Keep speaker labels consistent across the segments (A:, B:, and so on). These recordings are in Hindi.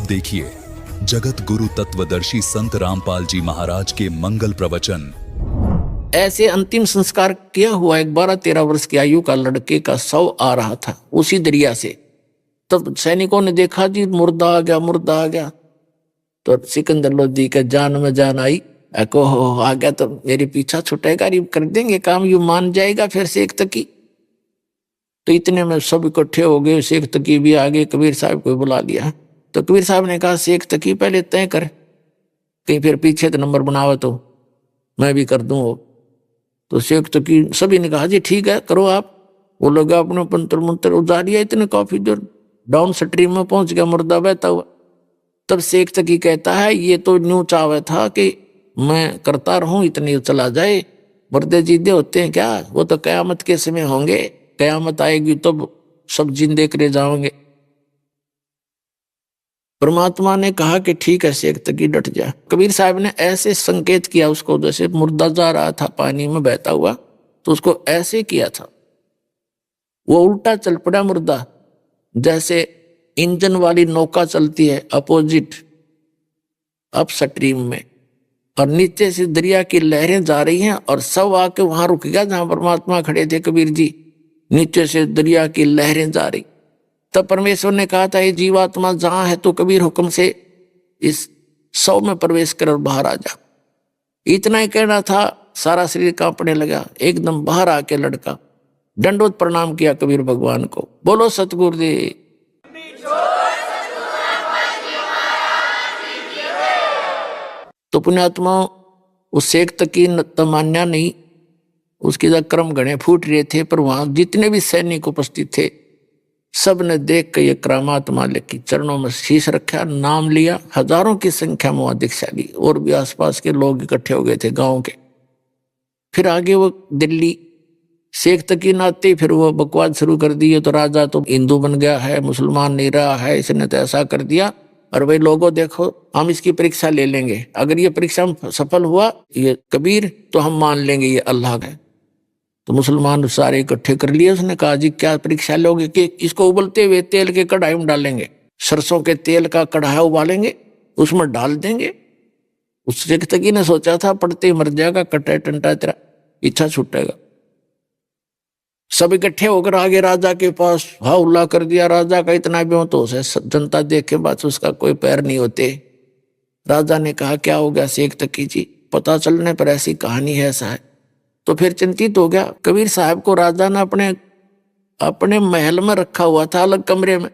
A: अब देखिए जगत गुरु तत्वदर्शी संत रामपाल जी महाराज के मंगल प्रवचन।
B: ऐसे अंतिम संस्कार किया हुआ एक 12-13 वर्ष की आयु का लड़के का शव आ रहा था उसी दरिया से। तब सैनिकों ने देखा जी मुर्दा आ गया, मुर्दा आ गया। तो सिकंदर लोधी के जान में जान आई, एको हो आ गया तो मेरे पीछा छुटेगा, कर देंगे काम, यू मान जाएगा फिर शेख तकी। तो इतने में सब इकट्ठे हो गए, शेख तकी भी आ गए, कबीर साहब को बुला लिया। तो कबीर साहब ने कहा शेख तकी पहले तय कर, कहीं फिर पीछे तो नंबर बनावे तो मैं भी कर दूं। तो शेख तकी सभी ने कहा जी ठीक है करो आप। वो लोग अपने पंतर मंत्र उतारिया, इतने काफी देर डाउन स्ट्रीम में पहुंच गया, मुर्दा बहता हुआ। तब शेख तकी कहता है ये तो न्यू चावे था कि मैं करता रहूं, इतनी चला जाए, मुर्दे जीदे होते हैं क्या? वो तो कयामत के समय होंगे, कयामत आएगी तब सब जिंदे करे जाओगे। परमात्मा ने कहा कि ठीक है शेख तकी डट जा। कबीर साहब ने ऐसे संकेत किया उसको, जैसे मुर्दा जा रहा था पानी में बहता हुआ, तो उसको ऐसे किया था, वो उल्टा चल पड़ा मुर्दा, जैसे इंजन वाली नौका चलती है अपोजिट अप स्ट्रीम में, और नीचे से दरिया की लहरें जा रही हैं और सब आके वहां रुक गया जहां परमात्मा खड़े थे कबीर जी। नीचे से दरिया की लहरें जा रही। तब परमेश्वर ने कहा था ये जीवात्मा जहां है तो कबीर हुक्म से इस शव में प्रवेश कर और बाहर आ जा। इतना ही कहना था, सारा शरीर कांपने लगा। एकदम बाहर आके लड़का दंडवत प्रणाम किया कबीर भगवान को, बोलो सतगुरुदेव। तो पुण्यात्मा उस शेख तकी तमान्या नहीं, उसके क्रम गणे फूट रहे थे, पर वहां जितने भी सैनिक उपस्थित थे सब ने देख कर ये करामात मालिक की चरणों में शीश रखा, नाम लिया। हजारों की संख्या में वहां दीक्षा ली और भी आसपास के लोग इकट्ठे हो गए थे गांव के। फिर आगे वो दिल्ली शेख तकी नाते फिर वो बकवाद शुरू कर दी, तो राजा तो हिंदू बन गया है, मुसलमान नहीं रहा है, इसने तो ऐसा कर दिया, और भाई लोगों देखो हम इसकी परीक्षा ले लेंगे, अगर ये परीक्षा में सफल हुआ ये कबीर तो हम मान लेंगे ये अल्लाह है। तो मुसलमान सारे इकट्ठे कर लिए। उसने कहा जी क्या परीक्षा लोगे? कि इसको उबलते हुए तेल के कढ़ाई में डालेंगे, सरसों के तेल का कढ़ाई उबालेंगे, उसमें डाल देंगे। उस शेख तकी ने सोचा था पड़ते ही मर जाएगा, कटा टंटा तेरा इच्छा छूटेगा। सब इकट्ठे होकर आगे राजा के पास हा उल्ला कर दिया। राजा का इतना बेहोश है, जनता देख के बाद उसका कोई पैर नहीं होते। राजा ने कहा क्या हो गया शेख तकी जी? पता चलने पर ऐसी कहानी है, ऐसा है। तो फिर चिंतित हो गया। कबीर साहब को राजा ने अपने महल में रखा हुआ था, अलग कमरे में,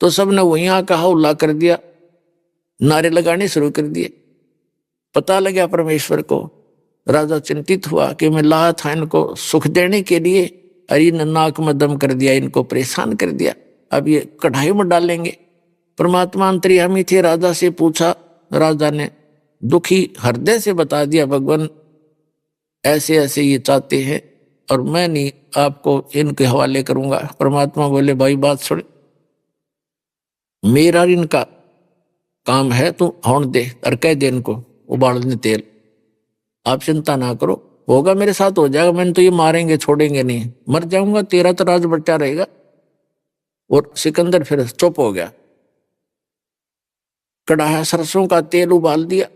B: तो सबने वहीं आकर हौला कर दिया, नारे लगाने शुरू कर दिए। पता लगा परमेश्वर को। राजा चिंतित हुआ कि मैं लाया था इनको सुख देने के लिए, अरे नाक में दम कर दिया, इनको परेशान कर दिया, अब ये कढ़ाई में डालेंगे। परमात्मा अंतर्यामी थे, राजा से पूछा। राजा ने दुखी हृदय से बता दिया भगवान ऐसे ऐसे ये चाहते हैं और मैं नहीं आपको इनके हवाले करूंगा। परमात्मा बोले भाई बात सुन, मेरा इनका काम है, तू होने दे और कह दे इनको उबालने तेल, आप चिंता ना करो, होगा मेरे साथ हो जाएगा, मैंने तो ये मारेंगे छोड़ेंगे नहीं, मर जाऊंगा, तेरा तो राज बच्चा रहेगा। और सिकंदर फिर चुप हो गया। कढ़ाई सरसों का तेल उबाल दिया,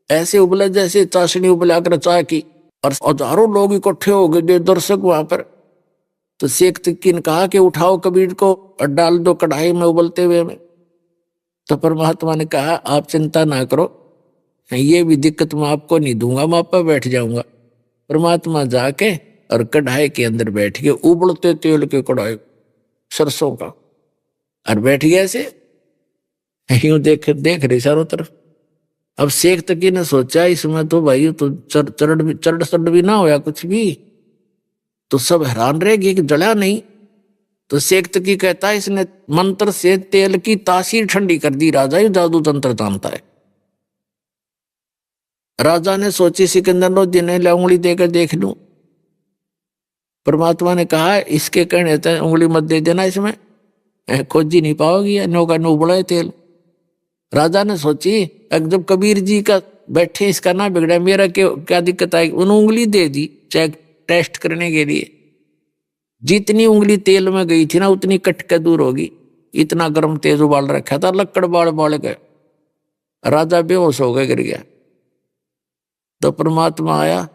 B: ऐसे उबला जैसे चाशनी उबला कर चाय की, और हजारों लोग इकट्ठे हो गए दर्शक वहां पर। तो शेख तकी ने कहा कि उठाओ कबीर को और डाल दो कढ़ाई में उबलते हुए में। तो परमात्मा ने कहा आप चिंता ना करो, ये भी दिक्कत मैं आपको नहीं दूंगा, मैं आप पर बैठ जाऊंगा। परमात्मा जाके और कढ़ाई के अंदर बैठ गए, उबलते तेल के कढ़ाई सरसों का, और बैठ गया ऐसे यूं देख रहे चारों तरफ। अब शेख तकी ने सोचा इसमें तो भाई तो चढ़ भी ना होया कुछ भी, तो सब हैरान रह गए कि जला नहीं। तो शेख तकी कहता है इसने मंत्र से तेल की तासीर ठंडी कर दी, राजा ये जादू तंत्र जानता है। राजा ने सोची सिकंदर लोधी ने उंगली देकर देख लूं। परमात्मा ने कहा इसके कहने तक उंगली मत दे देना, इसमें खोजी नहीं पाओगी, नौका नो बड़ा तेल। राजा ने सोची जब कबीर जी का बैठे इसका ना बिगड़ा, मेरा क्या दिक्कत आई, उन्होंने उंगली दे दी चेक टेस्ट करने के लिए। जितनी उंगली तेल में गई थी ना उतनी कट के दूर होगी। इतना गर्म तेज उबाल रखा था, लक्कड़ बाल बाल गए, राजा बेहोश हो गए, गिर गया। तो परमात्मा आया,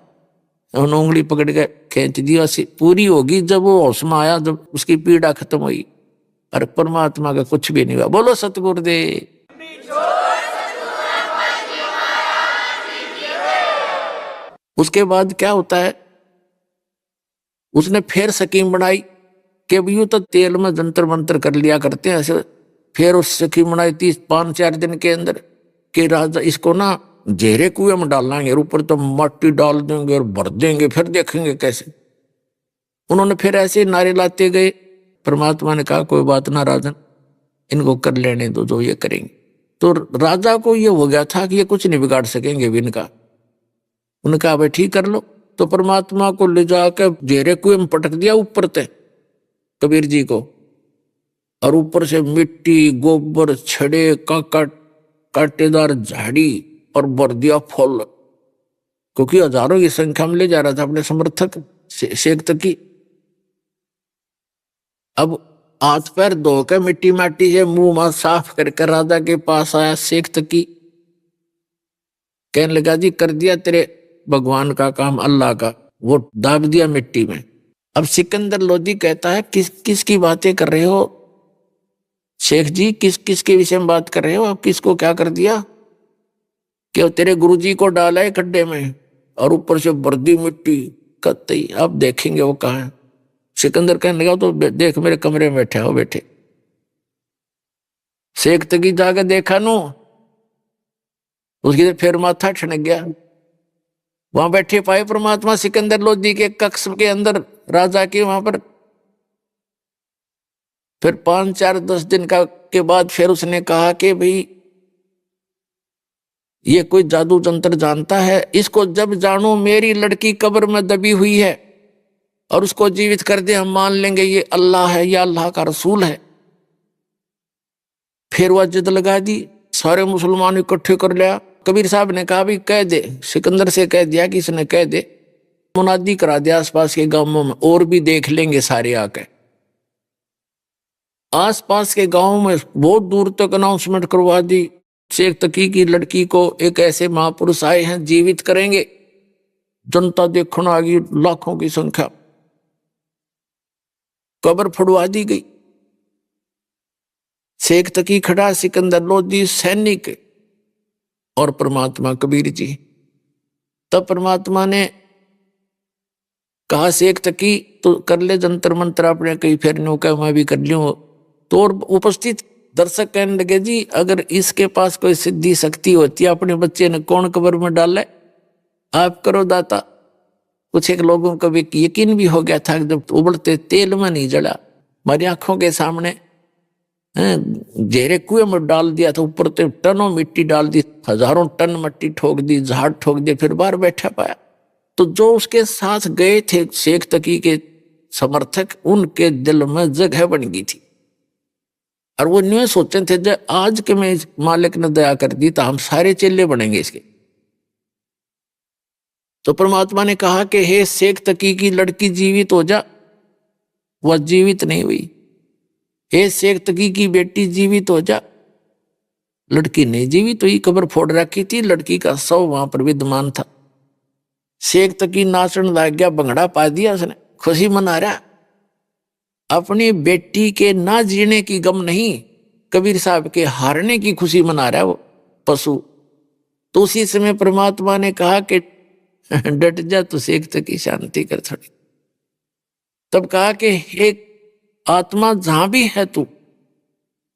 B: उन्होंने उंगली पकड़ के खींच दिया, पूरी होगी जब वो होश में आया, जब उसकी पीड़ा खत्म हुई। और परमात्मा का कुछ भी नहीं हुआ। बोलो सतगुरुदेव। उसके बाद क्या होता है, उसने फिर स्कीम बनाई कि यूं तो तेल में जंतर मंतर कर लिया करते हैं ऐसे। फिर उस स्कीम बनाई 5-4 दिन के अंदर कि राजा इसको ना जेरे कुएं में डालेंगे, ऊपर तो मट्टी डाल देंगे और भर देंगे, फिर देखेंगे कैसे। उन्होंने फिर ऐसे नारे लाते गए। परमात्मा ने कहा कोई बात ना राजन, इनको कर लेने दो जो ये करेंगे। तो राजा को ये हो गया था कि ये कुछ नहीं बिगाड़ सकेंगे भी इनका। उन्होंने कहा भाई ठीक कर लो। तो परमात्मा को ले जाकर जेरे कुएं में पटक दिया ऊपर तक कबीर जी को, और ऊपर से मिट्टी, गोबर, छड़े, कांटेदार झाड़ी और भर दिया फल, क्योंकि हजारों की संख्या में ले जा रहा था अपने समर्थक शेख तकी। अब हाथ पैर धो के मिट्टी माटी से मुंह मां साफ करके राजा के पास आया शेख तकी। कहने लगा जी कर दिया तेरे भगवान का काम, अल्लाह का, वो दाब दिया मिट्टी में। अब सिकंदर लोधी कहता है किसकी बातें कर रहे हो शेख जी, किसके विषय में बात कर रहे हो आप, किसको क्या कर दिया? कि तेरे गुरुजी को डाला है खड्डे में और ऊपर से बर्दी मिट्टी कतई, अब देखेंगे वो कहाँ है। सिकंदर कहने लगा तो देख मेरे कमरे में बैठे हो। बैठे शेख तकी जाकर देखा नो, उसकी फिर माथा ठनक गया। वहां बैठे पाए परमात्मा सिकंदर लोधी के कक्ष के अंदर राजा के वहां पर। फिर 5-4-10 दिन के बाद फिर उसने कहा कि भाई ये कोई जादू जंतर जानता है, इसको जब जानो मेरी लड़की कब्र में दबी हुई है और उसको जीवित कर दे, हम मान लेंगे ये अल्लाह है या अल्लाह का रसूल है। फिर वह जिद लगा दी, सारे मुसलमान इकट्ठे कर लिया। कबीर साहब ने कहा भी कह दे, सिकंदर से कह दिया कि इसने कह दे, मुनादी करा दिया आसपास के गांवों में, और भी देख लेंगे सारे आके। आसपास के गांवों में बहुत दूर तक अनाउंसमेंट करवा दी, शेख तकी की लड़की को एक ऐसे महापुरुष आए हैं, जीवित करेंगे। जनता देखने आ गई, लाखों की संख्या। कब्र फुड़वा दी गई। शेख तकी खड़ा, सिकंदर लोधी सैनिक और परमात्मा कबीर जी। तब परमात्मा ने कहा शेख तकी तो कर ले जंतर मंत्र अपने, कहीं फिर नो कह मैं भी कर लूं। तो और उपस्थित दर्शक कहने लगे जी अगर इसके पास कोई सिद्धि शक्ति होती है, अपने बच्चे ने कौन कब्र में डाले, आप करो दाता। कुछ एक लोगों को भी यकीन भी हो गया था जब उबलते तेल में नहीं जला, हमारी आंखों के सामने जेरे कुएं में डाल दिया था, ऊपर तो टनों मिट्टी डाल दी, हजारों टन मिट्टी ठोक दी, झाड़ ठोक दिए, फिर बाहर बैठा पाया। तो जो उसके साथ गए थे शेख तकी के समर्थक, उनके दिल में जगह बन गई थी और वो न्यू सोचते थे जब आज के में मालिक ने दया कर दी तो हम सारे चेले बनेंगे इसके। तो परमात्मा ने कहा कि हे शेख तकी की लड़की जीवित हो जा, वह जीवित नहीं हुई। हे शेख तकी की बेटी जीवित हो जा, लड़की नहीं जीवित हुई, कब्र फोड़ रखी थी, लड़की का शव वहां पर विद्यमान था। शेख तकी नाचन लग गया, भंगड़ा पा दिया उसने, खुशी मना रहा। अपनी बेटी के ना जीने की गम नहीं, कबीर साहब के हारने की खुशी मना रहा है वो पशु। तो उसी समय परमात्मा ने कहा कि डट जा, तो शेख तकी शांति कर थोड़ी। तब कहा कि एक आत्मा जहां भी है तू,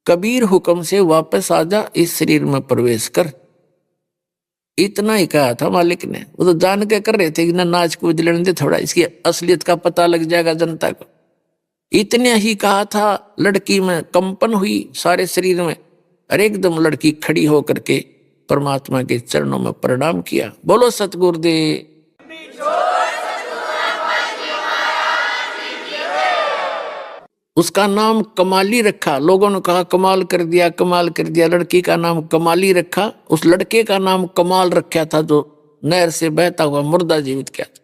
B: कबीर हुक्म से वापस आ जा, इस शरीर में प्रवेश कर। इतना ही कहा था मालिक ने। वो तो जान के कर रहे थे कि ना नाच कूद लेने दे, थोड़ा इसकी असलियत का पता लग जाएगा जनता को। इतने ही कहा था, लड़की में कंपन हुई सारे शरीर में, और एकदम लड़की खड़ी होकर के परमात्मा के चरणों में प्रणाम किया। बोलो सतगुरुदेव। उसका नाम कमाली रखा। लोगों ने कहा कमाल कर दिया, कमाल कर दिया। लड़की का नाम कमाली रखा। उस लड़के का नाम कमाल रखा था जो नहर से बहता हुआ मुर्दा जीवित किया था।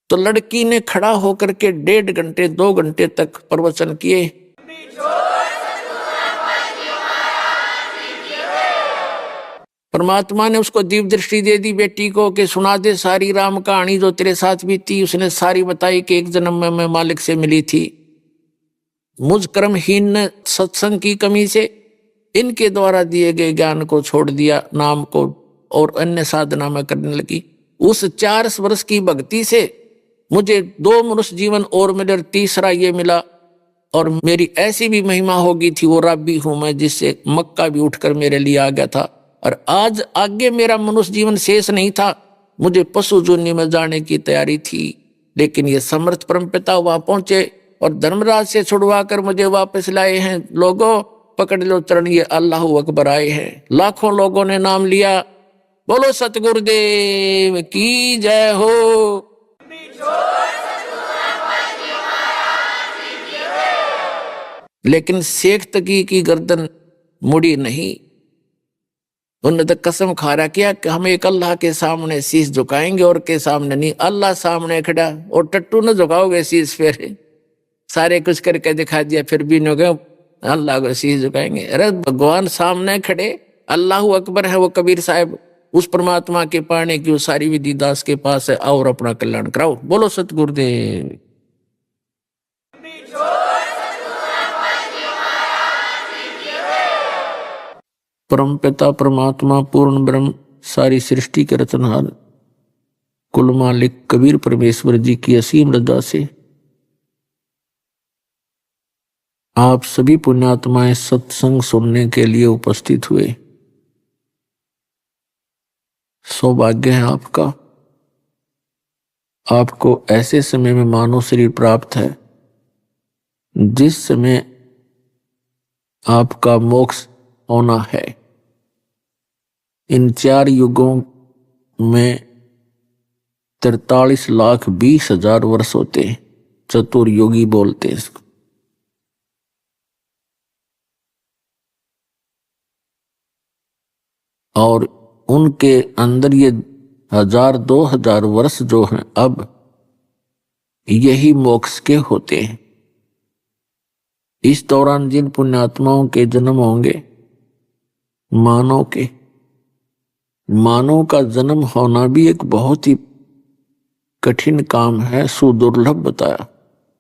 B: तो लड़की ने खड़ा होकर के 1.5 घंटे 2 घंटे तक प्रवचन किए। परमात्मा ने उसको दिव्य दृष्टि दे दी बेटी को कि सुना दे सारी राम कहानी जो तेरे साथ बीती। उसने सारी बताई कि एक जन्म में मैं मालिक से मिली थी, मुझ कर्महीन ने सत्संग की कमी से इनके द्वारा दिए गए ज्ञान को छोड़ दिया, नाम को और अन्य साधना में करने लगी। उस 4 वर्ष की भक्ति से मुझे 2 मनुष्य जीवन और मिले, तीसरा ये मिला। और मेरी ऐसी भी महिमा होगी थी, वो राबी हूं मैं, जिससे मक्का भी उठकर मेरे लिए आ गया था। और आज आगे मेरा मनुष्य जीवन शेष नहीं था, मुझे पशु जोनि में जाने की तैयारी थी, लेकिन ये समर्थ परमपिता वहां पहुंचे और धर्मराज से छुड़वा कर मुझे वापस लाए हैं। लोगों पकड़ लो चरण, ये अल्लाह अकबर आए हैं। लाखों लोगों ने नाम लिया, बोलो सतगुरुदेव की जय हो। लेकिन शेख तकी की गर्दन मुड़ी नहीं। उन्होंने तो कसम खा रखा कि हम एक अल्लाह के सामने शीश झुकाएंगे और के सामने नहीं। अल्लाह सामने खड़ा और टट्टू न झुकाओगे शीश, फिर सारे कुछ करके दिखा दिया फिर भी न गए, अल्लाह को शीश झुकाएंगे। अरे भगवान सामने खड़े, अल्लाह अकबर है वो कबीर साहब, उस परमात्मा के पाने की वो सारी विधि दास के पास है, और अपना कल्याण कराओ। बोलो सतगुरुदेव। परम पिता परमात्मा पूर्ण ब्रह्म सारी सृष्टि के रचनहार कुल मालिक कबीर परमेश्वर जी की असीम रजा से आप सभी पुण्यात्माएं सत्संग सुनने के लिए उपस्थित हुए। सौभाग्य है आपका, आपको ऐसे समय में मानव शरीर प्राप्त है जिस समय आपका मोक्ष होना है। इन 4 युगों में 43,20,000 वर्ष होते हैं, चतुर्युगी बोलते हैं इसको। और उनके अंदर ये 1000-2000 वर्ष जो हैं अब यही मोक्ष के होते हैं। इस दौरान जिन पुण्यात्माओं के जन्म होंगे, मानव का जन्म होना भी एक बहुत ही कठिन काम है, सुदुर्लभ बताया,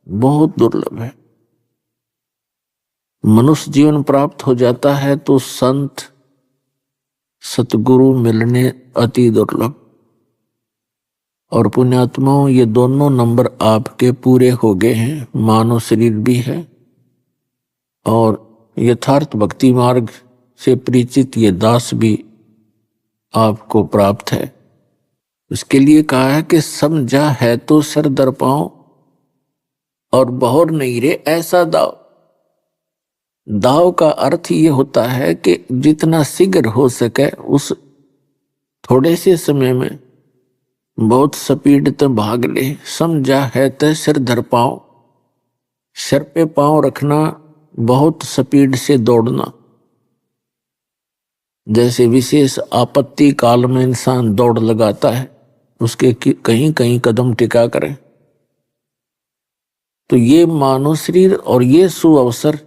B: बहुत दुर्लभ है। मनुष्य जीवन प्राप्त हो जाता है तो संत सतगुरु मिलने अति दुर्लभ। और पुण्यात्माओं ये दोनों नंबर आपके पूरे हो गए हैं, मानव शरीर भी है और यथार्थ भक्ति मार्ग से परिचित ये दास भी आपको प्राप्त है। उसके लिए कहा है कि समझा है तो सर दर पाओ और बहुर नहीं रे ऐसा दाव। दाव का अर्थ ये होता है कि जितना शीघ्र हो सके उस थोड़े से समय में बहुत स्पीड तक भाग ले। समझा है तो सिर धर पाओ, सिर पे पांव रखना, बहुत स्पीड से दौड़ना। जैसे विशेष आपत्ति काल में इंसान दौड़ लगाता है, उसके कहीं कहीं कदम टिका करें। तो ये मानव शरीर और ये सुअवसर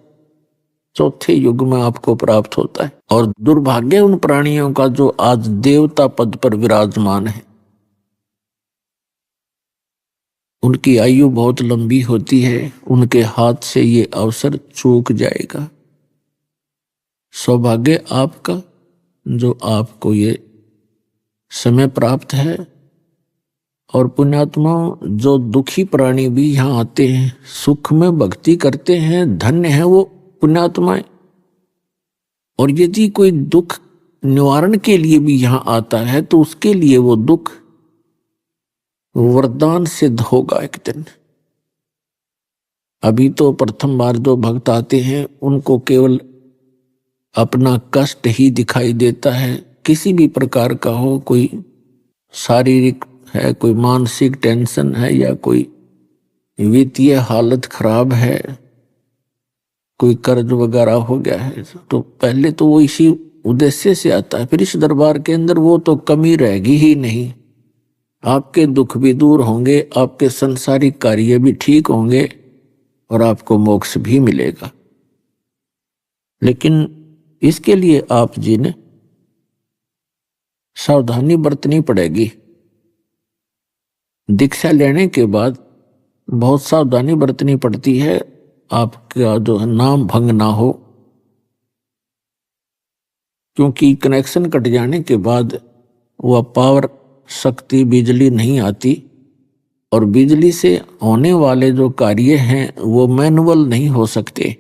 B: चौथे युग में आपको प्राप्त होता है। और दुर्भाग्य उन प्राणियों का जो आज देवता पद पर विराजमान है, उनकी आयु बहुत लंबी होती है, उनके हाथ से ये अवसर चूक जाएगा। सौभाग्य आपका जो आपको ये समय प्राप्त है। और पुण्यात्मा जो दुखी प्राणी भी यहाँ आते हैं, सुख में भक्ति करते हैं, धन्य है वो पुण्यात्माएं। और यदि कोई दुख निवारण के लिए भी यहाँ आता है तो उसके लिए वो दुख वरदान सिद्ध होगा एक दिन। अभी तो प्रथम बार जो भक्त आते हैं उनको केवल अपना कष्ट ही दिखाई देता है, किसी भी प्रकार का हो, कोई शारीरिक है, कोई मानसिक टेंशन है, या कोई वित्तीय हालत खराब है, कोई कर्ज वगैरह हो गया है, तो पहले तो वो इसी उद्देश्य से आता है। फिर इस दरबार के अंदर वो तो कमी रहेगी ही नहीं, आपके दुख भी दूर होंगे, आपके संसारिक कार्य भी ठीक होंगे और आपको मोक्ष भी मिलेगा। लेकिन इसके लिए आप जी ने सावधानी बरतनी पड़ेगी। दीक्षा लेने के बाद बहुत सावधानी बरतनी पड़ती है, आपका जो है नाम भंग ना हो, क्योंकि कनेक्शन कट जाने के बाद वह पावर शक्ति बिजली नहीं आती, और बिजली से होने वाले जो कार्य हैं वो मैनुअल नहीं हो सकते।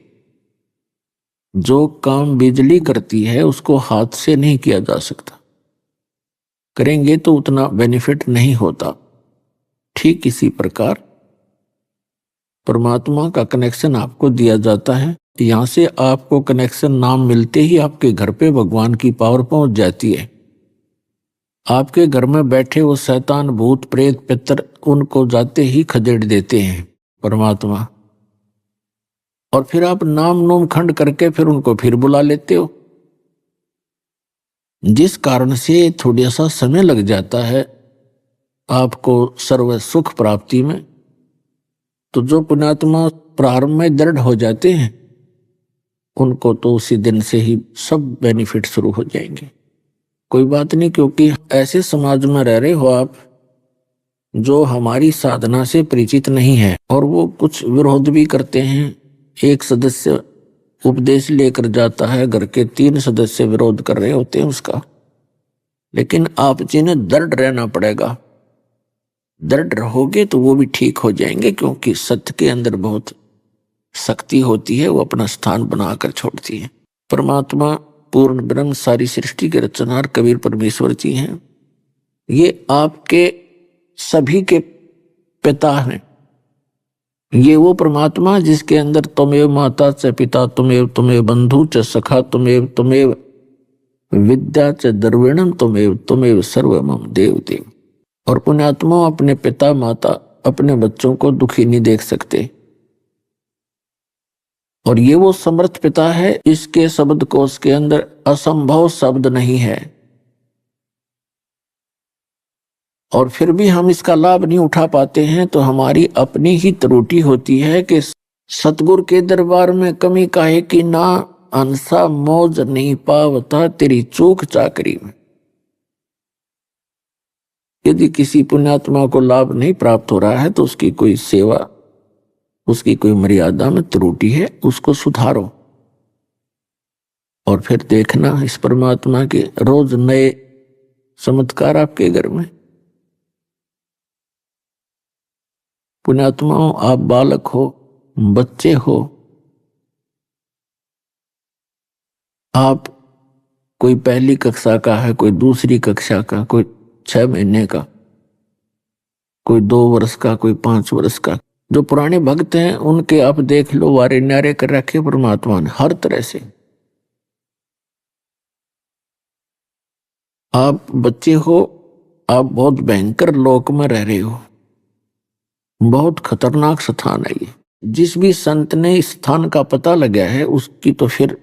B: जो काम बिजली करती है उसको हाथ से नहीं किया जा सकता, करेंगे तो उतना बेनिफिट नहीं होता। ठीक इसी प्रकार परमात्मा का कनेक्शन आपको दिया जाता है। यहां से आपको कनेक्शन नाम मिलते ही आपके घर पे भगवान की पावर पहुंच जाती है। आपके घर में बैठे वो शैतान भूत प्रेत पितर उनको जाते ही खदेड़ देते हैं परमात्मा, और फिर आप नाम नोम खंड करके फिर उनको फिर बुला लेते हो, जिस कारण से थोड़ा सा समय लग जाता है आपको सर्व सुख प्राप्ति में। तो जो पुण्यात्मा प्रारंभ में दृढ़ हो जाते हैं उनको तो उसी दिन से ही सब बेनिफिट शुरू हो जाएंगे। कोई बात नहीं, क्योंकि ऐसे समाज में रह रहे हो आप जो हमारी साधना से परिचित नहीं है, और वो कुछ विरोध भी करते हैं। एक सदस्य उपदेश लेकर जाता है, घर के 3 सदस्य विरोध कर रहे होते हैं उसका, लेकिन आप जिन्हें दृढ़ रहना पड़ेगा। दृढ़ रहोगे तो वो भी ठीक हो जाएंगे, क्योंकि सत्य के अंदर बहुत शक्ति होती है, वो अपना स्थान बनाकर छोड़ती है। परमात्मा पूर्ण ब्रह्म सारी सृष्टि के रचनहार कबीर परमेश्वर जी हैं। ये आपके सभी के पिता हैं। ये वो परमात्मा जिसके अंदर तुमेव माता च पिता तुमेव तुमेव बंधु च सखा तुमेव तुमेव विद्या च द्रविणम तुमेव तुमेव सर्व मम देव देव। और पुण्यात्मा अपने पिता माता अपने बच्चों को दुखी नहीं देख सकते, और ये वो समर्थ पिता है इसके शब्द कोश के अंदर असंभव शब्द नहीं है। और फिर भी हम इसका लाभ नहीं उठा पाते हैं, तो हमारी अपनी ही त्रुटि होती है कि सतगुरु के दरबार में कमी काहे की ना, अंसा मौज नहीं पावता तेरी चूक चाकरी में। यदि किसी पुण्यात्मा को लाभ नहीं प्राप्त हो रहा है तो उसकी कोई सेवा, उसकी कोई मर्यादा में त्रुटि है, उसको सुधारो। और फिर देखना इस परमात्मा के रोज नए चमत्कार आपके घर में। पुण्यात्माओं, आप बालक हो, बच्चे हो, आप कोई पहली कक्षा का है, कोई दूसरी कक्षा का, कोई 6 महीने का, कोई 2 वर्ष का, कोई 5 वर्ष का। जो पुराने भक्त हैं उनके आप देख लो, वारे न्यारे कर रखे परमात्मा ने हर तरह से। आप बच्चे हो, आप बहुत भयंकर लोक में रह रहे हो, बहुत खतरनाक स्थान है ये। जिस भी संत ने इस स्थान का पता लगाया है उसकी तो फिर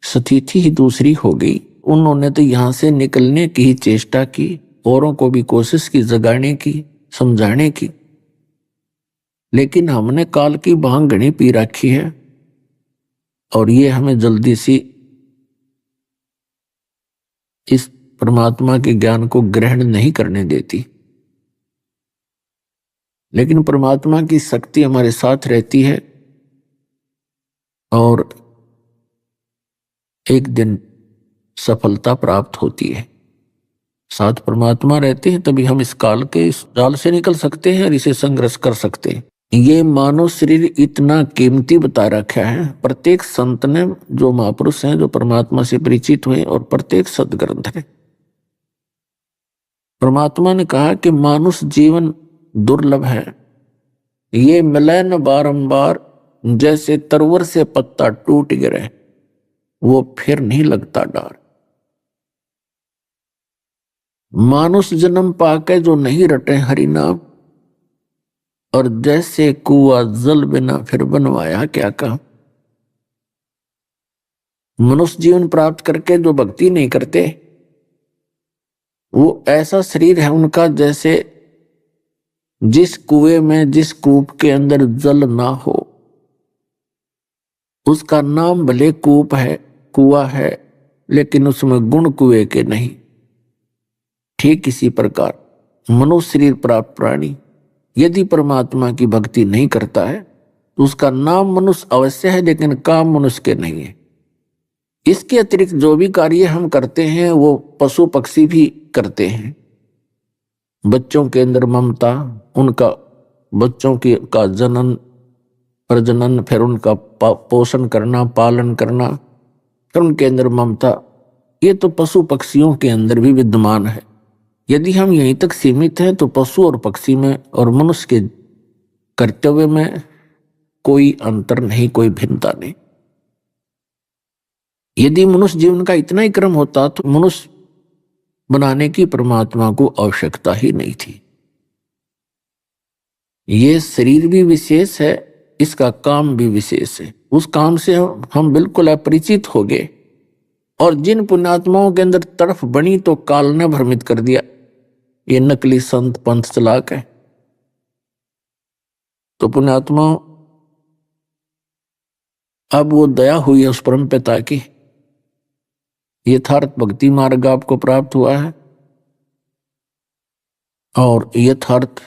B: स्थिति ही दूसरी हो गई। उन्होंने तो यहां से निकलने की ही चेष्टा की, औरों को भी कोशिश की जगाने की, समझाने की, लेकिन हमने काल की भांग घनी पी रखी है, और ये हमें जल्दी सी इस परमात्मा के ज्ञान को ग्रहण नहीं करने देती। लेकिन परमात्मा की शक्ति हमारे साथ रहती है, और एक दिन सफलता प्राप्त होती है। साथ परमात्मा रहते हैं तभी हम इस काल के इस जाल से निकल सकते हैं और इसे संघर्ष कर सकते हैं। ये मानव शरीर इतना कीमती बता रखा है। प्रत्येक संत ने, जो महापुरुष हैं, जो परमात्मा से परिचित हुए, और प्रत्येक सदग्रंथ ने, परमात्मा ने कहा कि मानुष जीवन दुर्लभ है, ये मिले न बारंबार, जैसे तरवर से पत्ता टूट गिरे वो फिर नहीं लगता डार। मानुष जन्म पाके जो नहीं रटे हरि नाम, और जैसे कुआ जल बिना फिर बनवाया क्या काम। मनुष्य जीवन प्राप्त करके जो भक्ति नहीं करते, वो ऐसा शरीर है उनका जैसे जिस कुएं में, जिस कूप के अंदर जल ना हो। उसका नाम भले कूप है, कुआ है, लेकिन उसमें गुण कुएं के नहीं। ठीक इसी प्रकार मनुष्य शरीर प्राप्त प्राणी यदि परमात्मा की भक्ति नहीं करता है तो उसका नाम मनुष्य अवश्य है, लेकिन काम मनुष्य के नहीं है। इसके अतिरिक्त जो भी कार्य हम करते हैं वो पशु पक्षी भी करते हैं। बच्चों के अंदर ममता, उनका बच्चों की का जनन प्रजनन, फिर उनका पोषण करना, पालन करना, फिर उनके अंदर ममता, ये तो पशु पक्षियों के अंदर भी विद्यमान है। यदि हम यहीं तक सीमित हैं तो पशु और पक्षी में और मनुष्य के कर्तव्य में कोई अंतर नहीं, कोई भिन्नता नहीं। यदि मनुष्य जीवन का इतना ही क्रम होता तो मनुष्य बनाने की परमात्मा को आवश्यकता ही नहीं थी। ये शरीर भी विशेष है, इसका काम भी विशेष है। उस काम से हम बिल्कुल अपरिचित हो गए और जिन पुण्यात्माओं के अंदर तड़फ बनी तो काल ने भ्रमित कर दिया, ये नकली संत पंथ चलाक है। तो पुण्यात्माओं, अब वो दया हुई है उस परम पिता की, यथार्थ भक्ति मार्ग आपको प्राप्त हुआ है और यथार्थ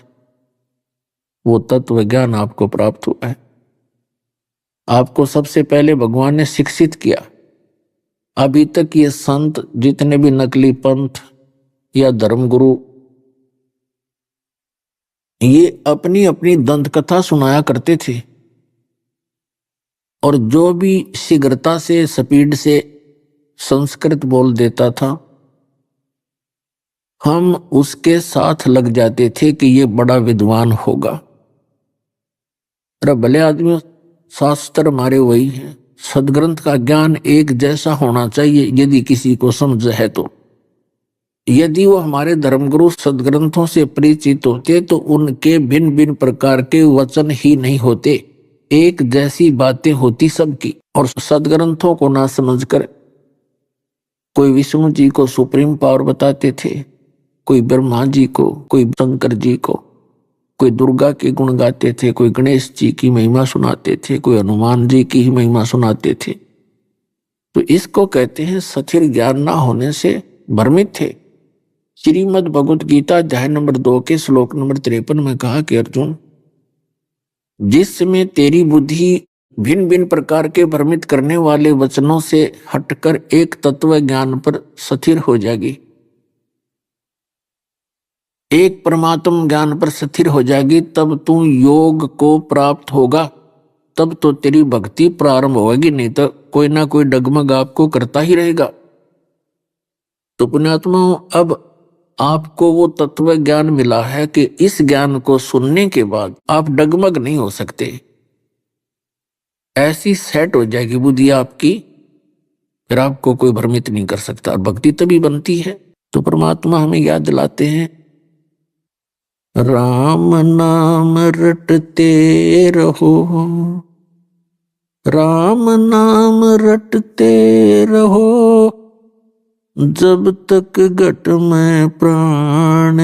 B: वो तत्व ज्ञान आपको प्राप्त हुआ है। आपको सबसे पहले भगवान ने शिक्षित किया। अभी तक ये संत जितने भी नकली पंथ या धर्मगुरु, ये अपनी अपनी दंत कथा सुनाया करते थे और जो भी शीघ्रता से स्पीड से संस्कृत बोल देता था हम उसके साथ लग जाते थे कि ये बड़ा विद्वान होगा। अरे भले आदमी, शास्त्र हमारे वही हैं, सदग्रंथ का ज्ञान एक जैसा होना चाहिए यदि किसी को समझ है तो। यदि वो हमारे धर्मगुरु सदग्रंथों से परिचित होते तो उनके भिन्न भिन्न प्रकार के वचन ही नहीं होते, एक जैसी बातें होती सबकी। और सदग्रंथों को ना समझकर कोई विष्णु जी को सुप्रीम पावर बताते थे, कोई ब्रह्मा जी को, कोई शंकर जी को, कोई दुर्गा के गुण गाते थे, कोई गणेश जी की महिमा सुनाते थे, कोई हनुमान जी की ही महिमा सुनाते थे। तो इसको कहते हैं स्थिर ज्ञान ना होने से भ्रमित थे। श्रीमद् भगवत गीता अध्याय नंबर 2 के श्लोक नंबर 53 में कहा कि अर्जुन, जिस समय तेरी बुद्धि भिन्न भिन्न प्रकार के भ्रमित करने वाले वचनों से हटकर एक तत्व ज्ञान पर स्थिर हो जाएगी, एक परमात्म ज्ञान पर स्थिर हो जाएगी, तब तू योग को प्राप्त होगा, तब तो तेरी भक्ति प्रारंभ होगी। नहीं तो कोई ना कोई डगमग आपको करता ही रहेगा। तो पुण्यात्मा, अब आपको वो तत्व ज्ञान मिला है कि इस ज्ञान को सुनने के बाद आप डगमग नहीं हो सकते, ऐसी सेट हो जाएगी बुद्धि आपकी, फिर आपको कोई भ्रमित नहीं कर सकता। और भक्ति तभी बनती है। तो परमात्मा हमें याद दिलाते हैं, राम नाम रटते रहो, राम नाम रटते रहो, जब तक घट में प्राण,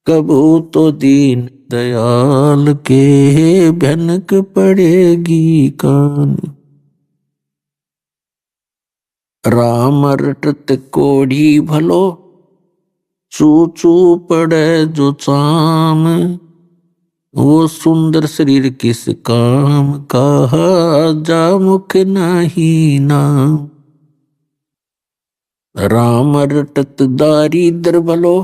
B: कबू तो दीन दयाल के भनक पड़ेगी कान। राम रटत कोढ़ी भलो, चू चू पड़े जो चाम, वो सुंदर शरीर किस काम, कहा जा मुख नहीं नाम। राम रटत दारिद्र भलो,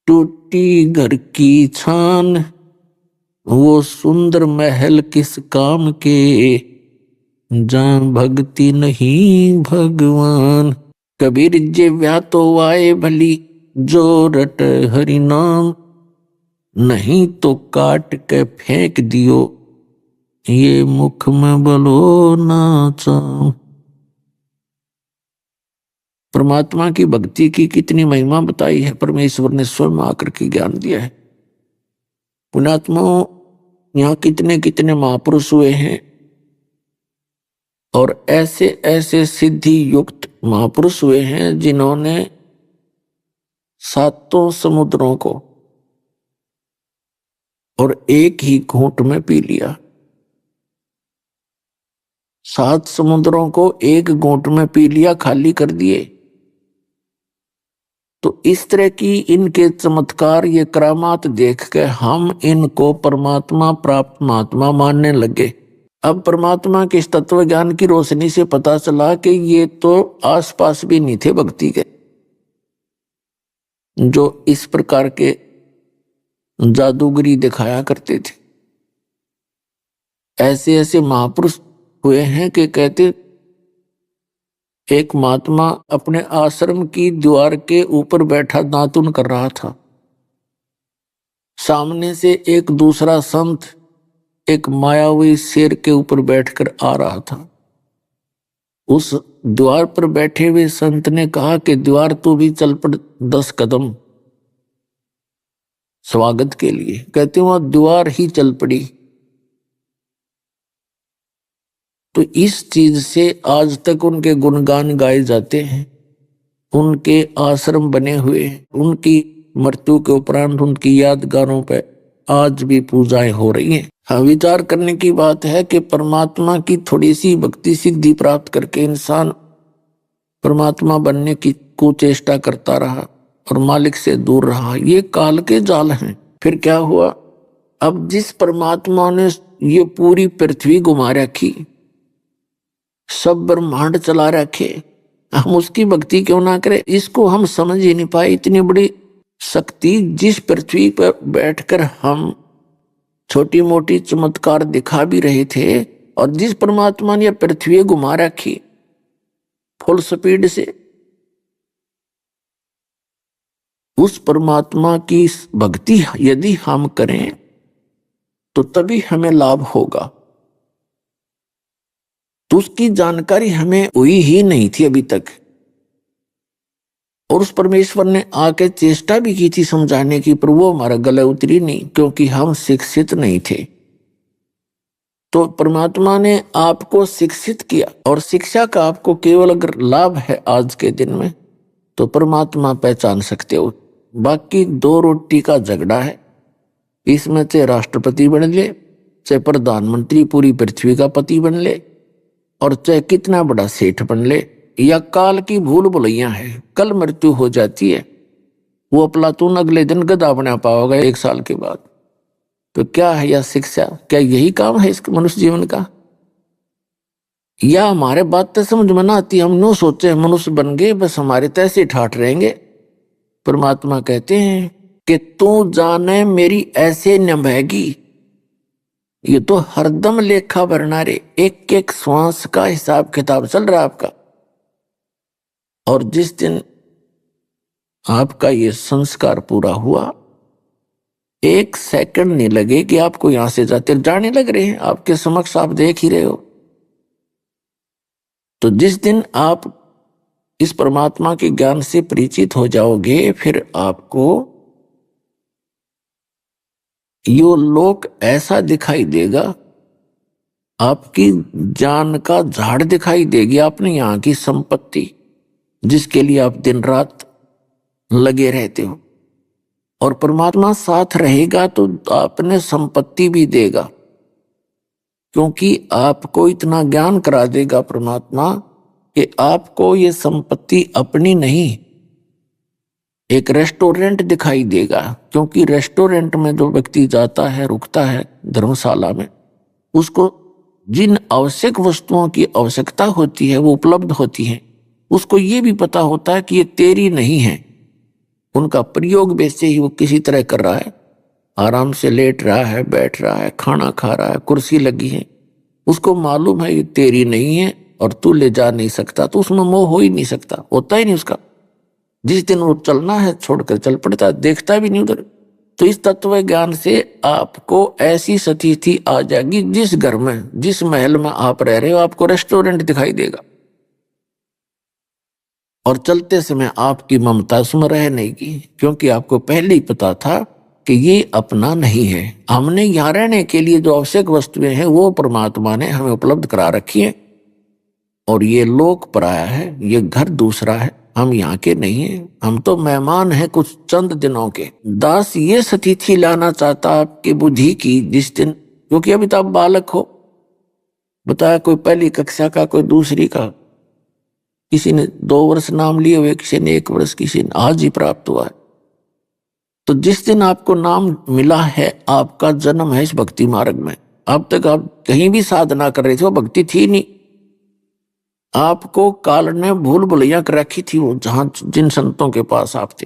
B: टूटी घर की छान, वो सुंदर महल किस काम के, जहाँ भक्ति नहीं भगवान। कबीर जे व्या तो आए भली, जो रट हरि नाम, नहीं तो काट के फेंक दियो, ये मुख में बोलो ना चाम। परमात्मा की भक्ति की कितनी महिमा बताई है, परमेश्वर ने स्वयं आकर के ज्ञान दिया है। पुण्यात्माओं, यहाँ कितने कितने महापुरुष हुए हैं और ऐसे ऐसे सिद्धि युक्त महापुरुष हुए हैं जिन्होंने सातों समुद्रों को और एक ही घूंट में पी लिया। 7 समुद्रों को एक घूंट में पी लिया, खाली कर दिए। तो इस तरह की इनके चमत्कार, ये करामात देख के हम इनको परमात्मा प्राप्त महात्मा मानने लगे। अब परमात्मा के इस तत्व ज्ञान की रोशनी से पता चला कि ये तो आसपास भी नहीं थे भक्ति के, जो इस प्रकार के जादूगरी दिखाया करते थे। ऐसे ऐसे महापुरुष हुए हैं कि कहते, एक महात्मा अपने आश्रम की दीवार के ऊपर बैठा दातुन कर रहा था। सामने से एक दूसरा संत एक मायावी शेर के ऊपर बैठकर आ रहा था। उस द्वार पर बैठे हुए संत ने कहा कि द्वार तू भी चल पड़ 10 कदम स्वागत के लिए। कहते वहां द्वार ही चल पड़ी। तो इस चीज से आज तक उनके गुणगान गाए जाते हैं, उनके आश्रम बने हुए, उनकी मृत्यु के उपरांत उनकी यादगारों पर आज भी पूजाएं हो रही हैं। हाँ, विचार करने की बात है कि परमात्मा की थोड़ी सी भक्ति सिद्धि प्राप्त करके इंसान परमात्मा बनने की कुचेष्टा करता रहा और मालिक से दूर रहा। ये काल के जाल हैं। फिर क्या हुआ? अब जिस परमात्मा ने ये पूरी पृथ्वी घुमा रखी, सब ब्रह्मांड चला रखे, हम उसकी भक्ति क्यों ना करें? इसको हम समझ ही नहीं पाए। इतनी बड़ी शक्ति जिस पृथ्वी पर बैठकर हम छोटी मोटी चमत्कार दिखा भी रहे थे, और जिस परमात्मा ने पृथ्वी घुमा रखी फुल स्पीड से, उस परमात्मा की भक्ति यदि हम करें तो तभी हमें लाभ होगा। तो उसकी जानकारी हमें हुई ही नहीं थी अभी तक, और उस परमेश्वर ने आके चेष्टा भी की थी समझाने की, पर वो हमारा गले उतरी नहीं, क्योंकि हम शिक्षित नहीं थे। तो परमात्मा ने आपको शिक्षित किया, और शिक्षा का आपको केवल अगर लाभ है आज के दिन में, तो परमात्मा पहचान सकते हो। बाकी 2 रोटी का झगड़ा है, इसमें चाहे राष्ट्रपति बन ले, चाहे प्रधानमंत्री पूरी पृथ्वी का पति बन ले, और चाहे कितना बड़ा सेठ बन ले, या काल की भूल भुलैया है, कल मृत्यु हो जाती है। वो प्लातून अगले दिन गधा बना पाओगे 1 साल के बाद। तो क्या है यह शिक्षा? क्या यही काम है इस मनुष्य जीवन का? या हमारे बात तो समझ में ना आती, हम नो सोचे मनुष्य बन गए, बस हमारे तैसे ठाठ रहेंगे। परमात्मा कहते हैं कि तू जाने मेरी ऐसे निभाएगी, ये तो हरदम लेखा भरना रे, एक एक श्वास का हिसाब किताब चल रहा है आपका। और जिस दिन आपका ये संस्कार पूरा हुआ, 1 सेकंड नहीं लगे कि आपको यहां से जाने लग रहे हैं, आपके समक्ष आप देख ही रहे हो। तो जिस दिन आप इस परमात्मा के ज्ञान से परिचित हो जाओगे, फिर आपको यो लोक ऐसा दिखाई देगा, आपकी जान का झाड़ दिखाई देगी, आपने यहाँ की संपत्ति जिसके लिए आप दिन रात लगे रहते हो। और परमात्मा साथ रहेगा तो आपने संपत्ति भी देगा, क्योंकि आपको इतना ज्ञान करा देगा परमात्मा कि आपको ये संपत्ति अपनी नहीं, एक रेस्टोरेंट दिखाई देगा। क्योंकि रेस्टोरेंट में जो व्यक्ति जाता है, रुकता है धर्मशाला में, उसको जिन आवश्यक वस्तुओं की आवश्यकता होती है वो उपलब्ध होती है। उसको ये भी पता होता है कि ये तेरी नहीं है, उनका प्रयोग वैसे ही वो किसी तरह कर रहा है, आराम से लेट रहा है, बैठ रहा है, खाना खा रहा है, कुर्सी लगी है, उसको मालूम है ये तेरी नहीं है और तू ले जा नहीं सकता, तो उसमें मोह हो ही नहीं सकता, होता ही नहीं उसका। जिस दिन वो चलना है छोड़कर चल पड़ता है, देखता भी नहीं उधर। तो इस तत्व ज्ञान से आपको ऐसी स्थिति आ जाएगी, जिस घर में, जिस महल में आप रह रहे हो, आपको रेस्टोरेंट दिखाई देगा, और चलते समय आपकी ममता उसमें रह नहीं की, क्योंकि आपको पहले ही पता था कि ये अपना नहीं है। हमने यहाँ रहने के लिए जो आवश्यक वस्तुएं हैं वो परमात्मा ने हमें उपलब्ध करा रखी है, और ये लोक पराया है, ये घर दूसरा है, हम यहाँ के नहीं हैं, हम तो मेहमान हैं कुछ चंद दिनों के। दास ये स्थिति लाना चाहता आपकी बुद्धि की, जिस दिन, क्योंकि अभी तो आप बालक हो, बताया कोई पहली कक्षा का, कोई दूसरी का, किसी ने 2 वर्ष नाम लिए हुए, किसी ने 1 वर्ष, किसी ने आज ही प्राप्त हुआ है। तो जिस दिन आपको नाम मिला है, आपका जन्म है इस भक्ति मार्ग में। अब तक आप कहीं भी साधना कर रहे थे, वो भक्ति थी नहीं। आपको काल ने भूल भुलैया कर रखी थी, वो जहां जिन संतों के पास आप थे।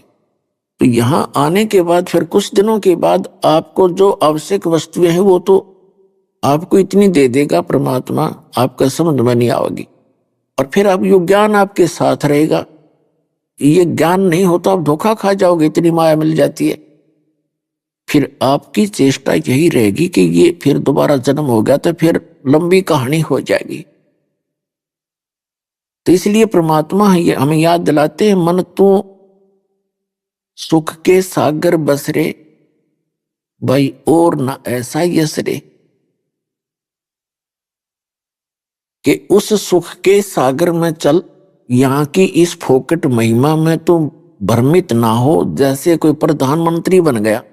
B: तो यहां आने के बाद फिर कुछ दिनों के बाद आपको जो आवश्यक वस्तुएं हैं वो तो आपको इतनी दे देगा परमात्मा, आपका समझ में नहीं आएगी। और फिर अब ये ज्ञान आपके साथ रहेगा। ये ज्ञान नहीं हो तो आप धोखा खा जाओगे, इतनी माया मिल जाती है। फिर आपकी चेष्टा यही रहेगी कि ये फिर दोबारा जन्म हो गया तो फिर लंबी कहानी हो जाएगी। तो इसलिए परमात्मा ये हमें याद दिलाते हैं, मन तू सुख के सागर बसरे भाई, और ना ऐसा यसरे कि उस सुख के सागर में चल, यहां की इस फोकट महिमा में तो भ्रमित ना हो जैसे कोई प्रधानमंत्री बन गया।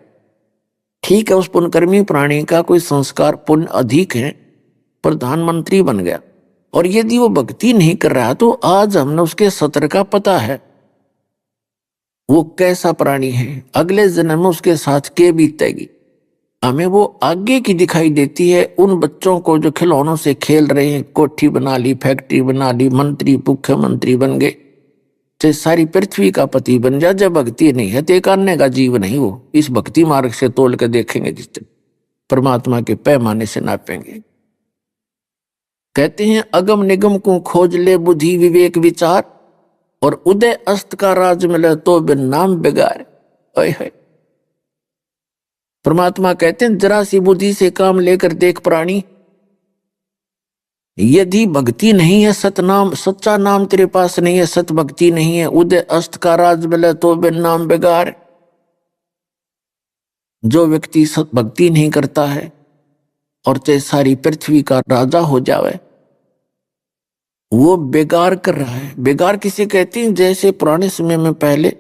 B: ठीक है, उस पुण्यकर्मी प्राणी का कोई संस्कार पुण्य अधिक है, प्रधानमंत्री बन गया, और यदि वो भक्ति नहीं कर रहा तो आज हमने उसके सत्र का पता है वो कैसा प्राणी है, अगले जन्म में उसके साथ क्या बीतेगी। हमें वो आगे की दिखाई देती है। उन बच्चों को जो खिलौनों से खेल रहे हैं, कोठी बना ली, फैक्ट्री बना ली, मंत्री मुख्यमंत्री बन गए, चाहे सारी पृथ्वी का पति बन जा, जब भक्ति नहीं है तो एक अन्य का जीव नहीं। वो इस भक्ति मार्ग से तोल कर देखेंगे, जिस दिन परमात्मा के पैमाने से नापेंगे। कहते हैं अगम निगम को खोज ले बुद्धि विवेक विचार, और उदय अस्त का राज मिले तो बिन नाम बिगाड़। परमात्मा कहते हैं जरा सी बुद्धि से काम लेकर देख प्राणी, यदि भक्ति नहीं है, सतनाम सच्चा नाम तेरे पास नहीं है, सत भक्ति नहीं है, उदय अस्त का राज मिले तो बिन नाम बिगाड़। जो व्यक्ति सत भक्ति नहीं करता है और चाहे सारी पृथ्वी का राजा हो जावे, वो बेगार कर रहा है। बेगार किसे कहते हैं? जैसे पुराने समय में पहले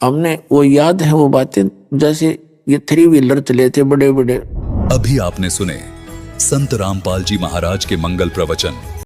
B: हमने वो याद है वो बातें, जैसे ये 3 व्हीलर चले थे बड़े बड़े।
A: अभी आपने सुने संत रामपाल जी महाराज के मंगल प्रवचन।